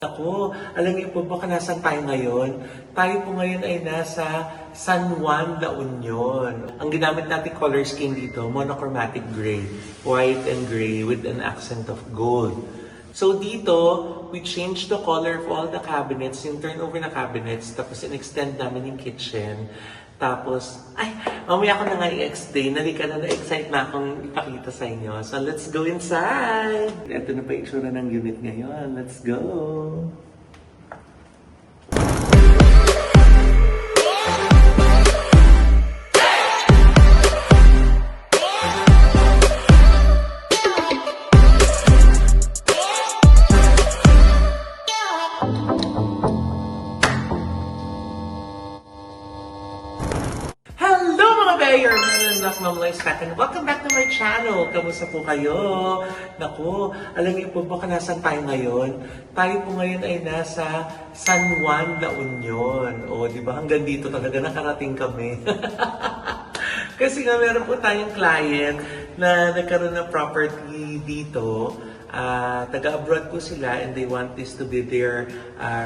Ako, alam niyo po ba kung nasaan tayo ngayon? Tayo po ngayon ay nasa San Juan, La Union. Ang ginamit natin color scheme dito, monochromatic gray. White and gray with an accent of gold. So dito, we changed the color of all the cabinets, yung turnover na cabinets, tapos in-extend namin yung kitchen. Tapos, mamaya ko na nga i-explain. Nalika na-excite na akong ipakita sa inyo. So, let's go inside! Ito na pa yung itsura ng unit ngayon. Let's go! Your Ma'am Lois Patton. Welcome back to my channel. Kamusta po kayo? Naku, alam niyo po ba kung nasaan tayo ngayon? Tayo po ngayon ay nasa San Juan, La Union. O, di ba? Hanggang dito talaga nakarating kami. Kasi nga meron po tayong client na nagkaroon ng property dito. Taga-abroad po sila and they want this to be their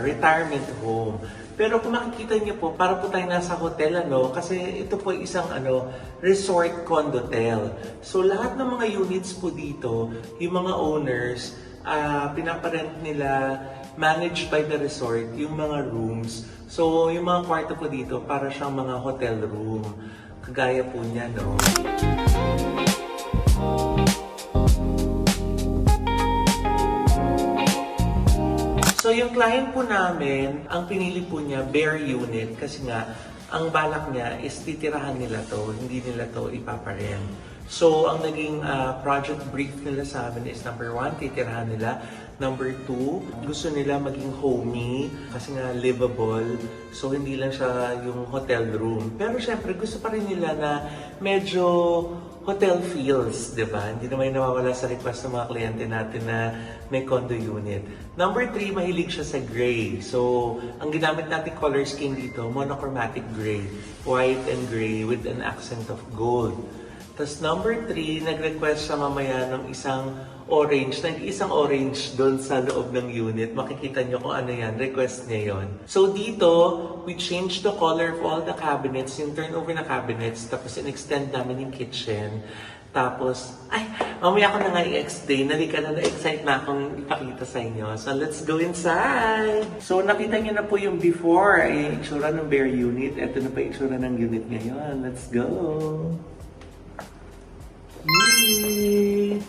retirement home. Pero kung makikita niyo po, para po tayo nasa hotel, kasi ito po isang resort condotel. So lahat ng mga units po dito, yung mga owners, pinaparent nila, managed by the resort, yung mga rooms. So yung mga kwarto po dito, para siyang mga hotel room. Kagaya po niya, no? So yung client po namin, ang pinili po niya, bare unit, kasi nga, ang balak niya is titirahan nila to, hindi nila to ipaparent. So ang naging project brief nila sa amin is number 1, titirahan nila. Number 2, gusto nila maging homey, kasi nga livable. So hindi lang siya yung hotel room. Pero syempre gusto pa rin nila na medyo hotel feels, di ba? Hindi naman nawawala sa request ng mga kliyente natin na may condo unit. Number 3, mahilig siya sa gray. So, ang ginamit natin color scheme dito, monochromatic gray. White and gray with an accent of gold. Tapos number 3, nag-request siya mamaya ng isang orange. Nag-isang orange doon sa loob ng unit. Makikita nyo kung ano yan. Request niya yon. So dito, we changed the color of all the cabinets, yung turnover na cabinets, tapos in-extend namin yung kitchen. Tapos, mamaya ko na nga i-explain. Nalika na-excite na akong ipakita sa inyo. So let's go inside! So nakita nyo na po yung before, ay itsura ng bare unit. Ito na pa itsura ng unit ngayon. Let's go! Yay!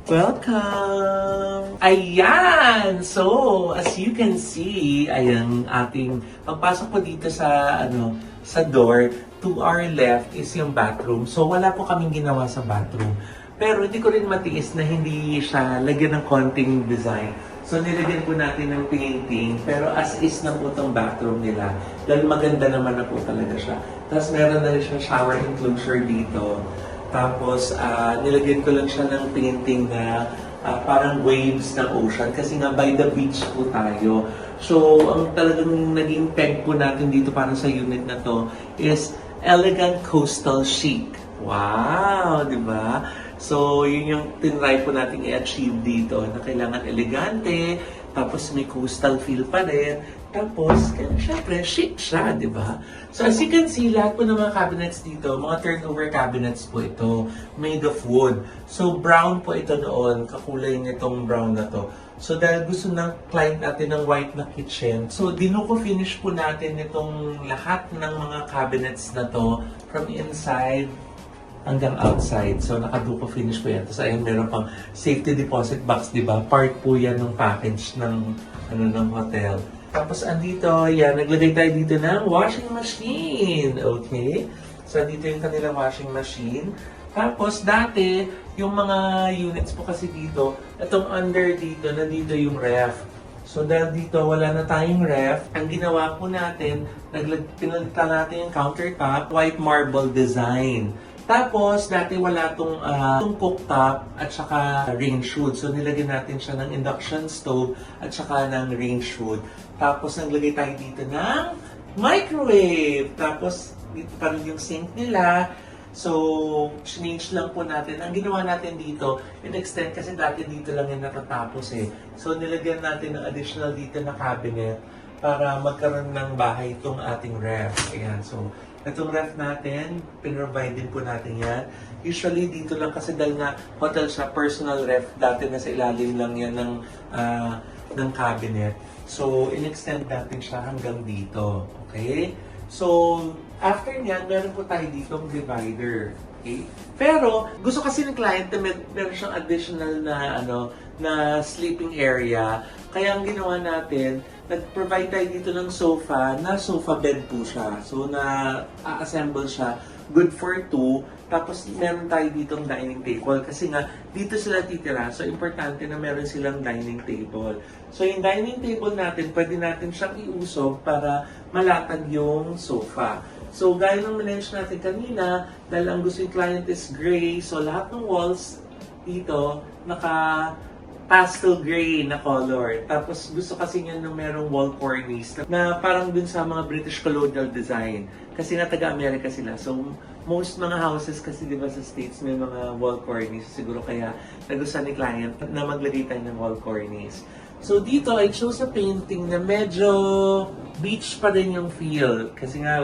Welcome! Ayan! So, as you can see, ayan ating pagpasok po dito sa sa door, to our left is yung bathroom. So, wala po kaming ginawa sa bathroom. Pero hindi ko rin matiis na hindi siya lagyan ng konting design. So, nilagyan po natin ng painting, pero as is na po itong bathroom nila. Dahil maganda naman na po talaga siya. Tapos, meron na rin siya shower enclosure dito. Tapos, nilagyan ko lang siya ng painting na parang waves ng ocean kasi nga by the beach po tayo. So, ang talagang naging peg po natin dito para sa unit na to is elegant coastal chic. Wow! Di ba? So, yun yung tinry po natin i-achieve dito na kailangan elegante, tapos may coastal feel pa rin. Tapos, syempre, chic siya, di ba? So, as you can see, lahat po ng mga cabinets dito, mga turnover cabinets po ito, made of wood. So, brown po ito noon, kakulay nitong brown na to. So, dahil gusto ng client natin ng white na kitchen, so, dinuko-finish po natin itong lahat ng mga cabinets na to from inside hanggang outside. So, nakaduko finish po yan. Tapos, ayun, meron pang safety deposit box, di ba? Part po yan ng package ng, ng hotel. Tapos, andito, yan, naglagay tayo dito ng washing machine. Okay? So, dito yung kanilang washing machine. Tapos, dati, yung mga units po kasi dito, itong under dito, nandito yung ref. So, dahil dito, wala na tayong ref, ang ginawa po natin, pinalitan natin yung countertop, white marble design. Tapos, dati wala itong cooktop at saka range hood. So, nilagyan natin siya ng induction stove at saka ng range hood. Tapos, naglagay tayo dito ng microwave. Tapos, dito pa rin yung sink nila. So, change lang po natin. Ang ginawa natin dito, in-extend kasi dati dito lang yung natatapos eh. So, nilagyan natin ng additional dito na cabinet para magkaroon ng bahay itong ating ref. Ayan, so, itong ref natin, pinrovide din po natin yan. Usually, dito lang kasi dahil nga hotel siya, personal ref, dati nasa ilalim lang yan ng cabinet. So, in-extend natin siya hanggang dito. Okay? So, after niyan, meron po tayo ditong divider. Okay? Pero, gusto kasi ng client na meron siyang additional na sleeping area. Kaya ang ginawa natin, nag-provide tayo dito ng sofa bed po siya. So, na-assemble siya. Good for 2. Tapos, meron tayo ditong dining table. Kasi nga, dito sila titira. So, importante na meron silang dining table. So, yung dining table natin, pwede natin siyang iusog para malatag yung sofa. So, gaya ng mention natin kanina, dahil ang gusto yung client is gray, so lahat ng walls dito, pastel gray na color. Tapos gusto kasi niya nung merong wall cornice na parang dun sa mga British colonial design. Kasi nga taga-Amerika sila. So most mga houses kasi di ba sa States may mga wall cornice. Siguro kaya nagustuhan ni client na maglagay tayo ng wall cornice. So dito I chose a painting na medyo beach pa rin yung feel. Kasi nga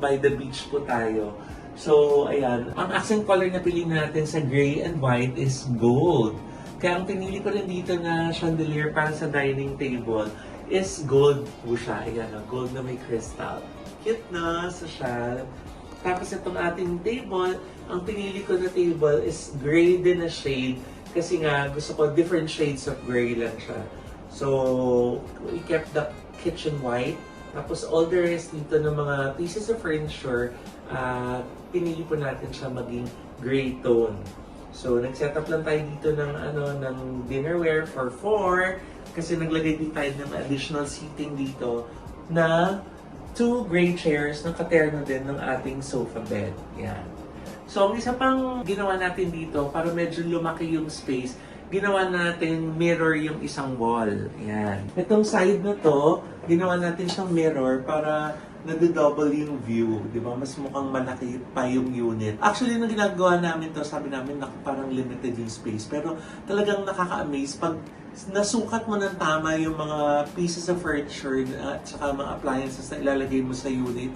by the beach po tayo. So ayan, ang accent color na pili natin sa gray and white is gold. Kaya ang pinili ko rin dito na chandelier para sa dining table is gold po siya. Ayan, gold na may crystal. Cute na, social. Tapos itong ating table, ang pinili ko na table is gray din na shade. Kasi nga, gusto ko different shades of gray lang siya. So, we kept the kitchen white. Tapos all the rest dito ng mga pieces of furniture, pinili po natin siya maging gray tone. So, nag-set up lang tayo dito ng dinnerware for 4 kasi naglagay din tayo ng additional seating dito na 2 gray chairs na katerno din ng ating sofa bed. Yan. So, ang isa pang ginawa natin dito para medyo lumaki yung space, ginawa natin mirror yung isang wall. Yan. Itong side na to, ginawa natin siyang mirror para nado-double yung view, di ba? Mas mukhang malaki pa yung unit. Actually, nung ginagawa namin to, sabi namin na parang limited yung space. Pero talagang nakaka-amaze pag nasukat mo ng tama yung mga pieces of furniture at saka mga appliances na ilalagay mo sa unit.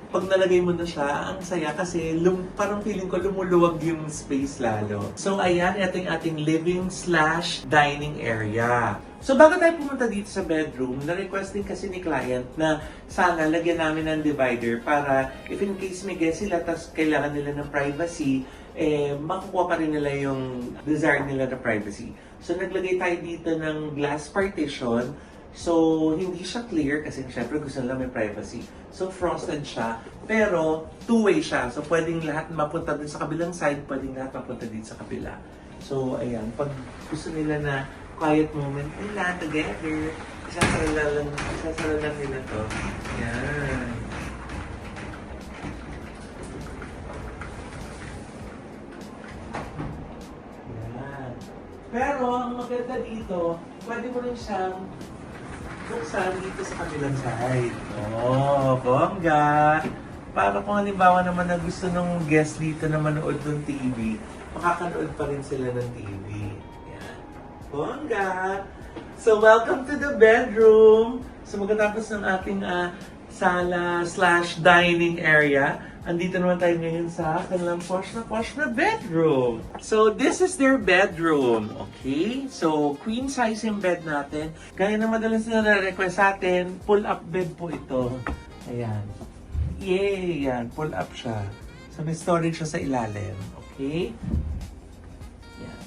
Pag nalagay mo na siya, ang saya kasi parang feeling ko lumuluwag yung space lalo. So ayan, ito yung ating living/dining area. So bago tayo pumunta dito sa bedroom, na-request din kasi ni client na sana lagyan namin ng divider para if in case may guest sila tapos kailangan nila ng privacy, makukuha pa rin nila yung desire nila na privacy. So naglagay tayo dito ng glass partition. So, hindi siya clear kasi syempre gusto nila may privacy. So, frosted siya. Pero, two-way siya. So, pwedeng lahat mapunta din sa kabilang side, pwedeng lahat mapunta din sa kabila. So, ayan. Pag gusto nila na quiet moment nila together, isasara lang nila to. Ayan. Ayan. Pero, ang maganda dito, pwede mo rin siyang buksan dito sa kabilang side. Oh, bongga! Para kung halimbawa naman na gusto ng guest dito na manood ng TV, makakanood pa rin sila ng TV. Yan. Bongga! So, welcome to the bedroom! So, magkatapos ng ating sala/dining area, andito naman tayo ngayon sa kanilang posh na bedroom. So, this is their bedroom. Okay? So, queen size yung bed natin. Gaya na madalas na na-request sa atin, pull-up bed po ito. Ayan. Yay! Yan. Pull-up siya. So, may storage siya sa ilalim. Okay? Yan.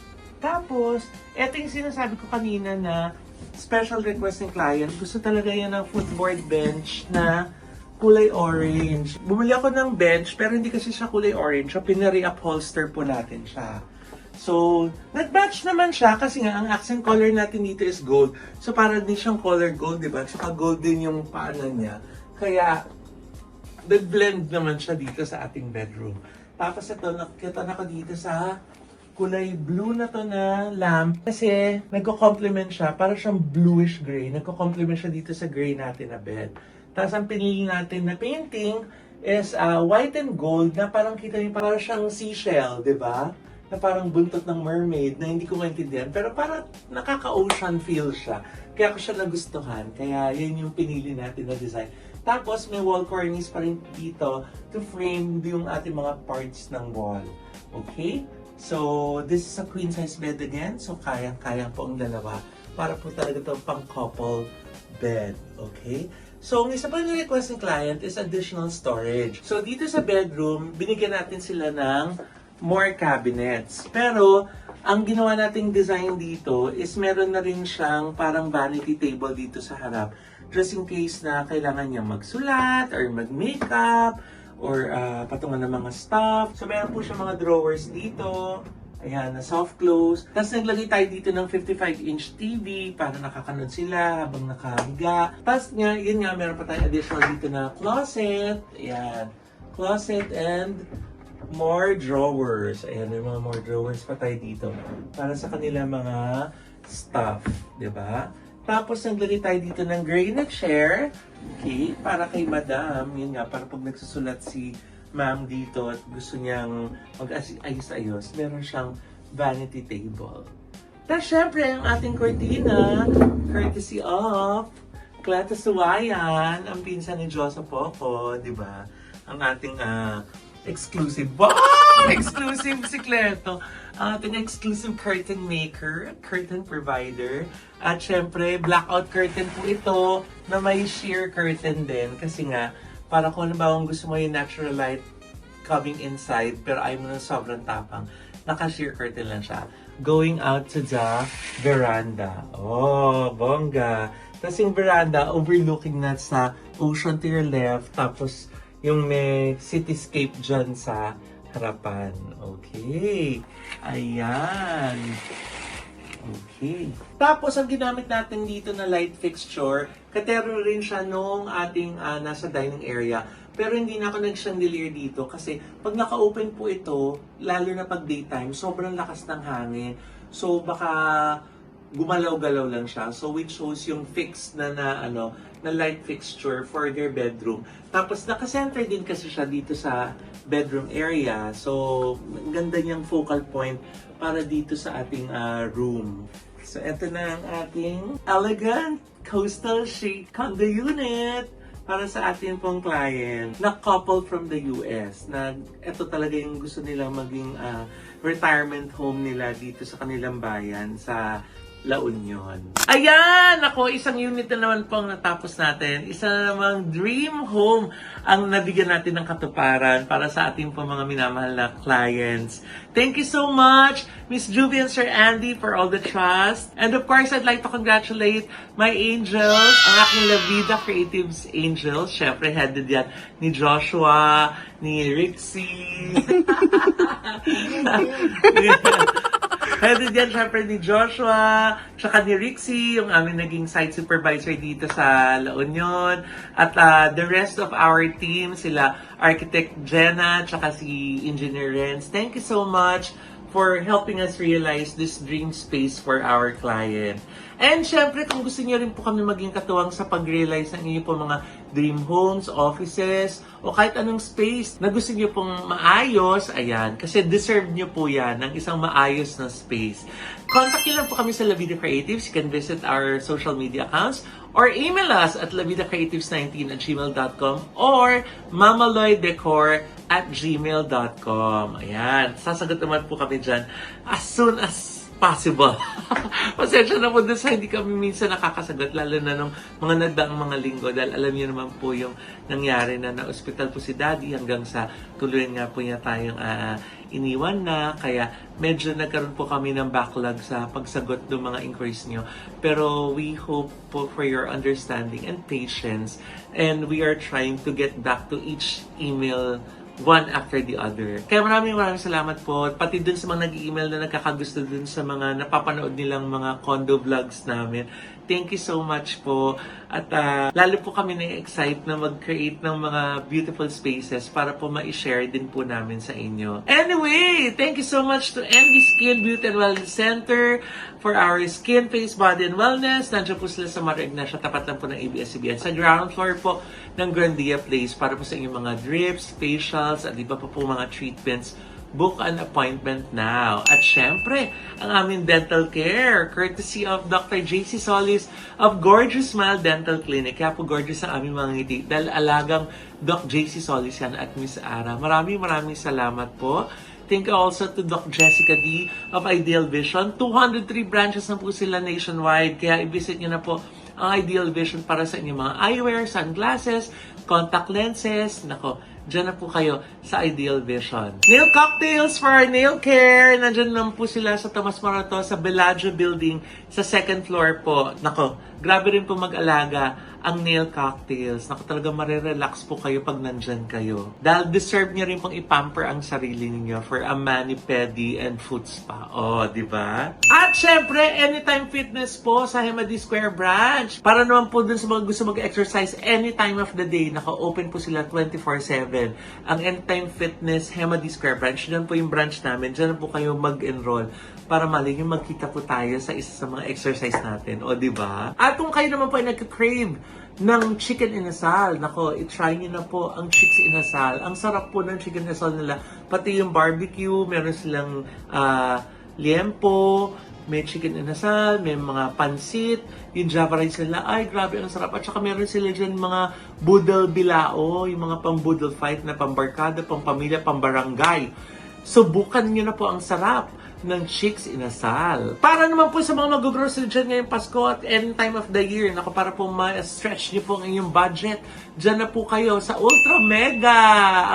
Tapos, ito yung sinasabi ko kanina na special request ng client. Gusto talaga yan ng footboard bench na kulay orange. Bumili ako ng bench, pero hindi kasi siya kulay orange. So, pinare-upholster po natin siya. So, nag-match naman siya kasi nga, ang accent color natin dito is gold. So, parang din siyang color gold, di ba? Saka gold din yung paanan niya. Kaya, nag-blend naman siya dito sa ating bedroom. Tapos ito, nakita na ko dito sa kulay blue na to na lamp kasi nagko-complement siya, para siyang bluish gray. Nagko-complement siya dito sa gray natin na bed. Tapos ang pinili natin na painting is white and gold na parang kita niyo, parang siyang seashell, di ba? Na parang buntot ng mermaid na hindi ko maintindihan. Pero parang nakaka-ocean feel siya. Kaya ko siya nagustuhan. Kaya yan yung pinili natin na design. Tapos may wall cornice pa rin dito to frame yung ating mga parts ng wall. Okay? So, this is a queen size bed again. So, kaya po ang dalawa. Para po talaga ito pang couple bed. Okay? So, ang isa pa yung request ng client is additional storage. So, dito sa bedroom, binigyan natin sila ng more cabinets. Pero, ang ginawa nating design dito is meron na rin siyang parang vanity table dito sa harap. Just in case na kailangan niya magsulat or mag-makeup or patungan ng mga stuff. So, meron po siya mga drawers dito. Ayan, na soft close. Tapos naglagay tayo dito ng 55-inch TV para nakakanood sila habang nakahiga. Tapos nga, yun nga, meron pa tayo additional dito na closet. Ayan, closet and more drawers. Ayan, may mga more drawers pa tayo dito para sa kanila mga stuff, di ba? Tapos naglagay tayo dito ng gray na chair. Okay, para kay madam. Yun nga, para pag nagsusulat si ma'am dito at gusto niyang mag-ayos-ayos, meron siyang vanity table. Tapos syempre, ang ating cortina, courtesy of Cleta Suwayan, ang pinsan ni Joseph Poco, di ba? Ang ating exclusive. Wow! Exclusive si Cleto. Ating exclusive curtain maker, curtain provider. At syempre, blackout curtain po ito na may sheer curtain din. Kasi nga, para kung halimbawa gusto mo yung natural light coming inside, pero ayaw mo ng sobrang tapang, naka-sheer curtain lang siya. Going out to the veranda. Oh, bongga. Tapos yung veranda, overlooking na sa ocean to your left. Tapos yung may cityscape dyan sa harapan. Okay. Ayan. Okay. Tapos, ang ginamit natin dito na light fixture, katero rin siya nung ating nasa dining area. Pero hindi na ako nag-chandelier dito kasi pag naka-open po ito, lalo na pag daytime, sobrang lakas ng hangin. So, baka gumalaw-galaw lang siya. So, which shows yung fixed na light fixture for their bedroom. Tapos, naka-center din kasi siya dito sa bedroom area. So, ganda niyang focal point para dito sa ating room. So, ito na ang ating elegant coastal chic condo unit para sa ating pong client na couple from the US. Na ito talaga yung gusto nilang maging retirement home nila dito sa kanilang bayan sa La Union. Ayan! Ako, isang unit na naman pong natapos natin. Isa na namang dream home ang nabigyan natin ng katuparan para sa ating po mga minamahal na clients. Thank you so much, Miss Juvie and Sir Andy, for all the trust. And of course, I'd like to congratulate my angels, ang aking La Vida Creatives angels. Syempre, headed yan ni Joshua, ni Rixie. Headed yan syempre ni Joshua, tsaka ni Rixie, yung aming naging site supervisor dito sa La Union. At the rest of our team, sila Architect Jenna, tsaka si Engineer Renz. Thank you so much for helping us realize this dream space for our client. And syempre, kung gusto niyo rin po kami maging katuwang sa pag-realize ng inyo po mga dream homes, offices, o kahit anong space na gusto niyo pong maayos, ayan, kasi deserve niyo po yan ng isang maayos na space. Contact niyo lang po kami sa La Vida Creatives. You can visit our social media accounts or email us at lavidacreatives19@gmail.com or mamaloydecor@gmail.com. Ayan, sasagot naman po kami dyan as soon as possible. Pasensya na po doon sa hindi kami minsan nakakasagot, lalo na nung mga nagdaang mga linggo, dahil alam niyo naman po yung nangyari na na-hospital po si Daddy hanggang sa tuluyan nga po niya tayong iniwan na, kaya medyo nagkaroon po kami ng backlog sa pagsagot ng mga inquiries nyo. Pero we hope po for your understanding and patience, and we are trying to get back to each email one after the other. Kaya maraming salamat po. Pati dun sa mga nag-email na nagkakagusto dun sa mga napapanood nilang mga condo vlogs namin. Thank you so much po. At lalo po kami na-excite na mag-create ng mga beautiful spaces para po ma-share din po namin sa inyo. Anyway, thank you so much to ND Skin Beauty and Wellness Center for our skin, face, body, and wellness. Nandiyan po sila sa Mara Ignacia, tapat lang po ng ABS-CBN. Sa ground floor po ng Grandia Place para po sa inyong mga drips, facials, at iba pa po mga treatments. Book an appointment now. At syempre, ang aming dental care, courtesy of Dr. JC Solis of Gorgeous Smile Dental Clinic. Kaya po gorgeous ang aming mga ngiti. Dahil alagang Doc JC Solis yan at Miss Ara. Maraming salamat po. Thank you also to Doc Jessica D of Ideal Vision. 203 branches na po sila nationwide. Kaya i-visit nyo na po ang Ideal Vision para sa inyong mga eyewear, sunglasses, contact lenses. Nako, dyan na po kayo sa Ideal Vision. Nail cocktails for our nail care. Nandyan lang po sila sa Tomas Morato sa Bellagio Building sa second floor po. Nako, grabe rin po mag-alaga ang nail cocktails. Naku, talaga marirelax po kayo pag nandyan kayo. Dahil deserve niyo rin pong ipamper ang sarili niyo for a mani-pedi and foot spa. Oh, di ba? At syempre, Anytime Fitness po sa Hemadi Square Branch. Para naman po dun sa mga gusto mag-exercise any time of the day. Naka-open po sila 24/7. Ang Anytime Fitness Hemadi Square Branch. Diyan po yung branch namin. Diyan po kayo mag-enroll para mali yung magkita po tayo sa isa sa mga exercise natin. O, di ba? At kung kayo naman po ay nagka-crave ng chicken inasal, nako, i-try nyo na po ang chicks inasal. Ang sarap po ng chicken inasal nila. Pati yung barbecue, meron silang liempo, may chicken inasal, may mga pansit, yung java rice nila, ay grabe ang sarap. At saka meron sila dyan mga budal bilao, yung mga pang-budal fight na pambarkada, pang-pamilya, pang-barangay. Subukan nyo na po ang sarap ng chicks inasal. Para naman po sa mga mag-grocery dyan ngayong Pasko at any time of the year, nako, para po ma-stretch nyo po ang inyong budget, dyan na po kayo sa Ultra Mega.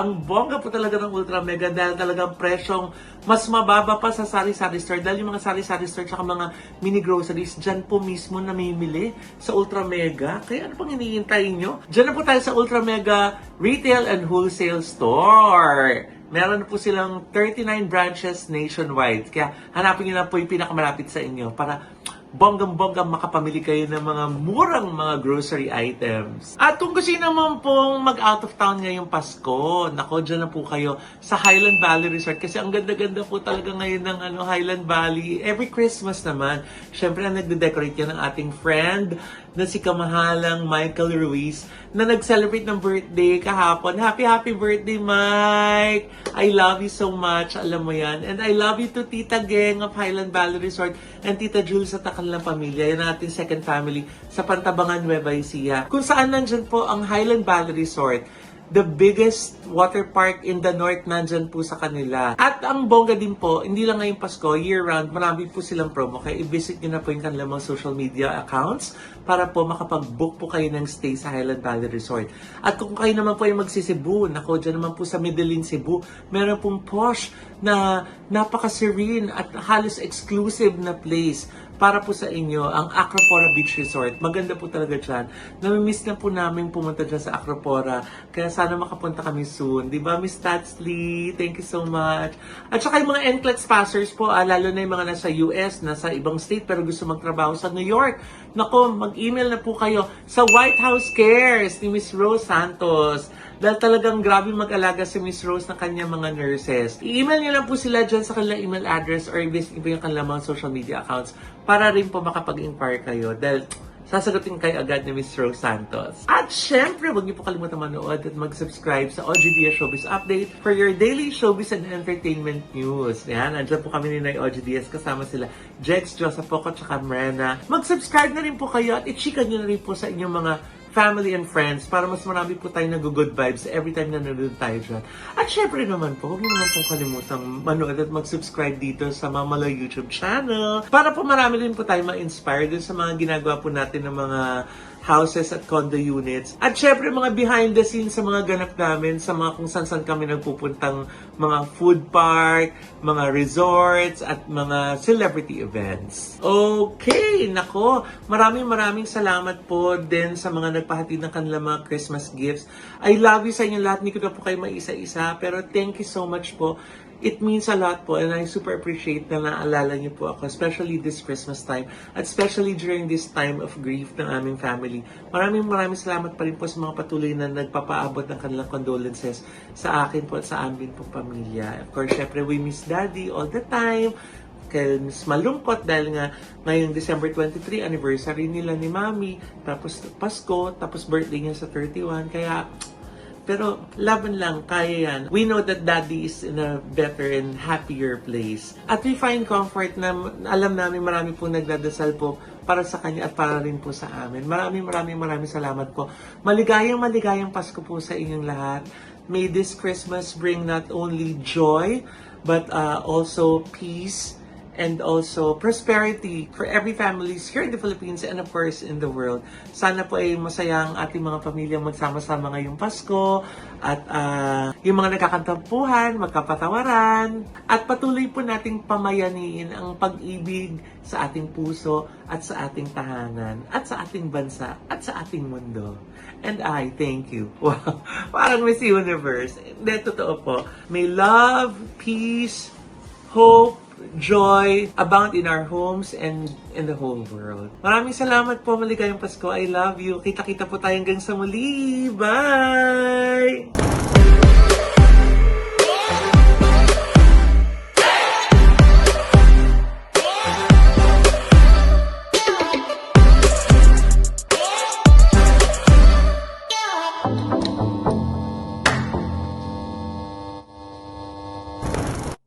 Ang bongga po talaga ng Ultra Mega dahil talagang presyong mas mababa pa sa sari-sari store. Dahil yung mga sari-sari store at mga mini groceries, dyan po mismo namimili sa Ultra Mega. Kaya ano pang hinihintay nyo? Dyan na po tayo sa Ultra Mega Retail and Wholesale Store. Meron po silang 39 branches nationwide. Kaya hanapin nyo na po yung pinakamalapit sa inyo para bonggang-bonggang makapamili kayo ng mga murang mga grocery items. At kung gusto naman pong mag-out of town ngayong Pasko, nako, dyan na po kayo sa Highland Valley Resort. Kasi ang ganda-ganda po talaga ngayon ng Highland Valley. Every Christmas naman, syempre na nagde-decorate yan ng ating friend na si kamahalang Michael Ruiz na nag-celebrate ng birthday kahapon. Happy birthday, Mike! I love you so much, alam mo yan. And I love you to Tita Geng of Highland Valley Resort and Tita Jules at kanilang pamilya. Yan ang ating second family sa Pantabangan, Nueva Ecija. Kung saan nandyan po ang Highland Valley Resort, the biggest water park in the north, nandyan po sa kanila. At ang bongga din po, hindi lang ngayong Pasko, year-round, marami po silang promo. Kaya i-visit nyo na po yung kanilang mga social media accounts para po makapag-book po kayo ng stay sa Highland Valley Resort. At kung kayo naman po ay magsisibu, nako, dyan naman po sa Medellin, Cebu, meron pong posh na napaka-serene at halos exclusive na place para po sa inyo, ang Acropora Beach Resort. Maganda po talaga dyan. Namimiss na po namin pumunta dyan sa Acropora. Kaya sana makapunta kami soon. Di ba, Miss Tatsley? Thank you so much. At saka yung mga NCLEX passers po, lalo na yung mga nasa US, nasa ibang state, pero gusto magtrabaho sa New York. Nako, mag-email na po kayo sa White House Cares ni Miss Rose Santos. Dahil talagang grabe mag-alaga si Miss Rose ng kanyang mga nurses. I-email niyo lang po sila dyan sa kanilang email address or i-visit niyo yung kanilang mga social media accounts para rin po makapag-inquire kayo. Dahil sasagutin kayo agad ni Miss Rose Santos. At syempre, huwag niyo po kalimutan manood at mag-subscribe sa OG Showbiz Update for your daily showbiz and entertainment news. Yan, andyan po kami ni Nay OG kasama sila Jex, Joseph Poco, at Mrena. Mag-subscribe na rin po kayo at i-chika niyo na rin po sa inyong mga family and friends para mas marami po tayo nag-good vibes every time na nanonood tayo dyan. At syempre naman po, huwag niyo naman pong kalimutang manood at mag-subscribe dito sa Mamalo YouTube channel para po marami rin po tayo ma-inspire dun sa mga ginagawa po natin ng mga houses at condo units. At syempre mga behind the scenes sa mga ganap namin, sa mga kung saan kami nagpupuntang mga food park, mga resorts, at mga celebrity events. Okay, nako, maraming salamat po din sa mga nagpahatid ng kanilang mga Christmas gifts. I love you sa inyo lahat, hindi ko na po kayo maisa-isa, pero thank you so much po. It means a lot po, and I super appreciate na naalala niyo po ako, especially this Christmas time, at especially during this time of grief ng aming family. Maraming salamat pa rin po sa mga patuloy na nagpapaabot ng kanilang condolences sa akin po at sa amin po pamilya. Of course, syempre, we miss Daddy all the time. Kaya mas malungkot dahil nga ngayong December 23, anniversary nila ni Mami, tapos Pasko, tapos birthday niya sa 31, kaya pero laban lang, kaya yan. We know that Daddy is in a better and happier place. At we find comfort na alam namin marami po nagdadasal po para sa kanya at para rin po sa amin. Maraming salamat po. Maligayang Pasko po sa inyong lahat. May this Christmas bring not only joy, but also peace, and also prosperity for every families here in the Philippines and of course in the world. Sana po ay masaya ang ating mga pamilya magsama-sama ngayong Pasko at yung mga nagkakantampuhan, magkapatawaran at patuloy po nating pamayaniin ang pag-ibig sa ating puso at sa ating tahanan at sa ating bansa at sa ating mundo. And I thank you. Wow, parang Miss Universe. Hindi, totoo po. May love, peace, hope, joy abound in our homes and in the whole world. Maraming salamat po. Maligayang Pasko. I love you. Kita-kita po tayo hanggang sa muli. Bye!